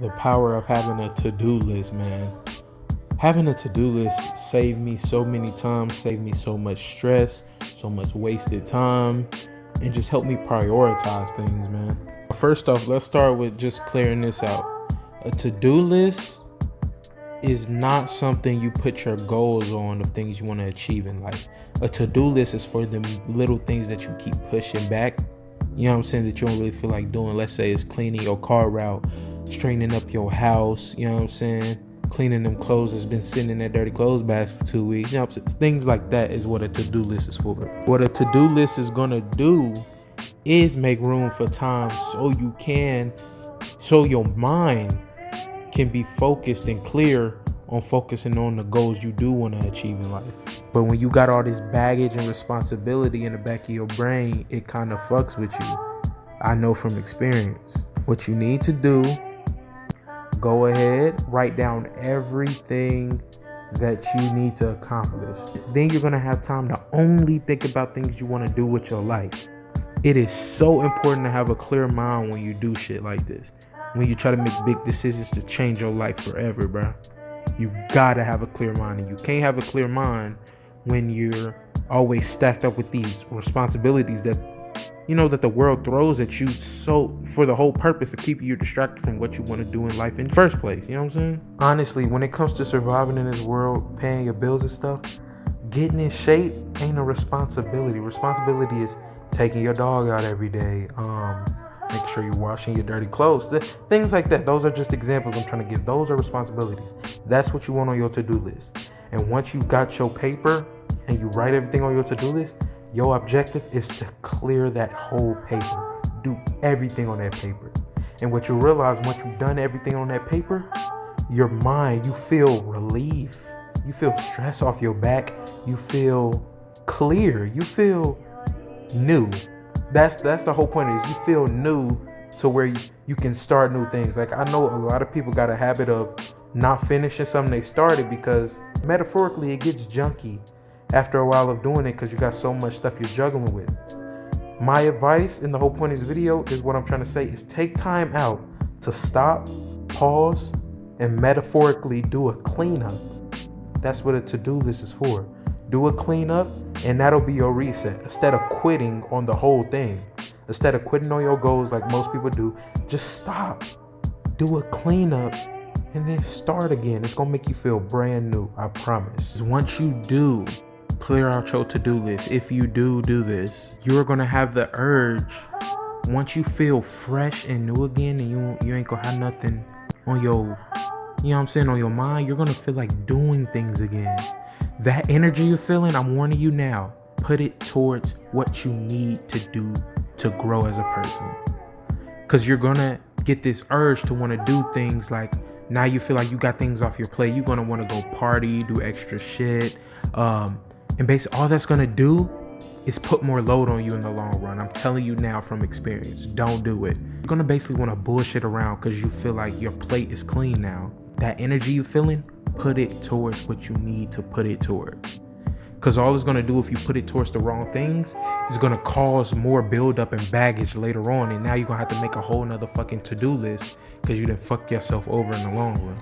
The power of having a to-do list, man. Having a to-do list saved me so many times, saved me so much stress, so much wasted time, and just helped me prioritize things, man. First off, let's start with just clearing this out. A to-do list is not something you put your goals on of things you want to achieve in life. A to-do list is for the little things that you keep pushing back. You know what I'm saying? That you don't really feel like doing. Let's say it's cleaning your car out, straightening up your house. You know what I'm saying? Cleaning them clothes that's been sitting in that dirty clothes basket for 2 weeks. You know what I'm saying? Things like that is what a to-do list is for. What a to-do list is gonna do is make room for time so your mind can be focused and clear on focusing on the goals you do want to achieve in life. But when you got all this baggage and responsibility in the back of your brain, it kind of fucks with you. I know from experience. What you need to do, go ahead, write down everything that you need to accomplish. Then you're going to have time to only think about things you want to do with your life. It is so important to have a clear mind when you do shit like this. When you try to make big decisions to change your life forever, bro. You gotta have a clear mind, and you can't have a clear mind when you're always stacked up with these responsibilities that the world throws at you, so for the whole purpose of keeping you distracted from what you want to do in life in the first place. You know what I'm saying? Honestly, when it comes to surviving in this world, paying your bills and stuff, getting in shape ain't a responsibility. Responsibility is taking your dog out every day, make sure you're washing your dirty clothes, things like that. Those are just examples I'm trying to give. Those are responsibilities. That's what you want on your to-do list. And once you got your paper and you write everything on your to-do list, your objective is to clear that whole paper. Do everything on that paper. And what you realize, once you've done everything on that paper, your mind, you feel relief. You feel stress off your back. You feel clear. You feel new. That's the whole point, is you feel new to where you can start new things. Like, I know a lot of people got a habit of not finishing something they started because metaphorically it gets junky after a while of doing it because you got so much stuff you're juggling with. My advice, and the whole point of this video is what I'm trying to say, is take time out to stop, pause, and metaphorically do a cleanup. That's what a to-do list is for. Do a cleanup, and that'll be your reset. Instead of quitting on the whole thing, instead of quitting on your goals like most people do, just stop. Do a cleanup and then start again. It's gonna make you feel brand new, I promise. Once you do clear out your to-do list, if you do this, you're gonna have the urge, once you feel fresh and new again, and you ain't gonna have nothing on your, on your mind, you're gonna feel like doing things again. That energy you're feeling, I'm warning you now, put it towards what you need to do to grow as a person. Because you're going to get this urge to want to do things. Like, now you feel like you got things off your plate. You're going to want to go party, do extra shit. And basically all that's going to do is put more load on you in the long run. I'm telling you now from experience, don't do it. You're going to basically want to bullshit around because you feel like your plate is clean now. That energy you're feeling, put it towards what you need to put it towards. Because all it's going to do, if you put it towards the wrong things, is going to cause more buildup and baggage later on. And now you're going to have to make a whole nother fucking to-do list because you didn't fuck yourself over in the long run.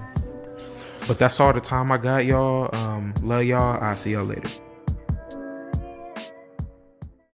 But that's all the time I got, y'all. Love y'all. I'll see y'all later.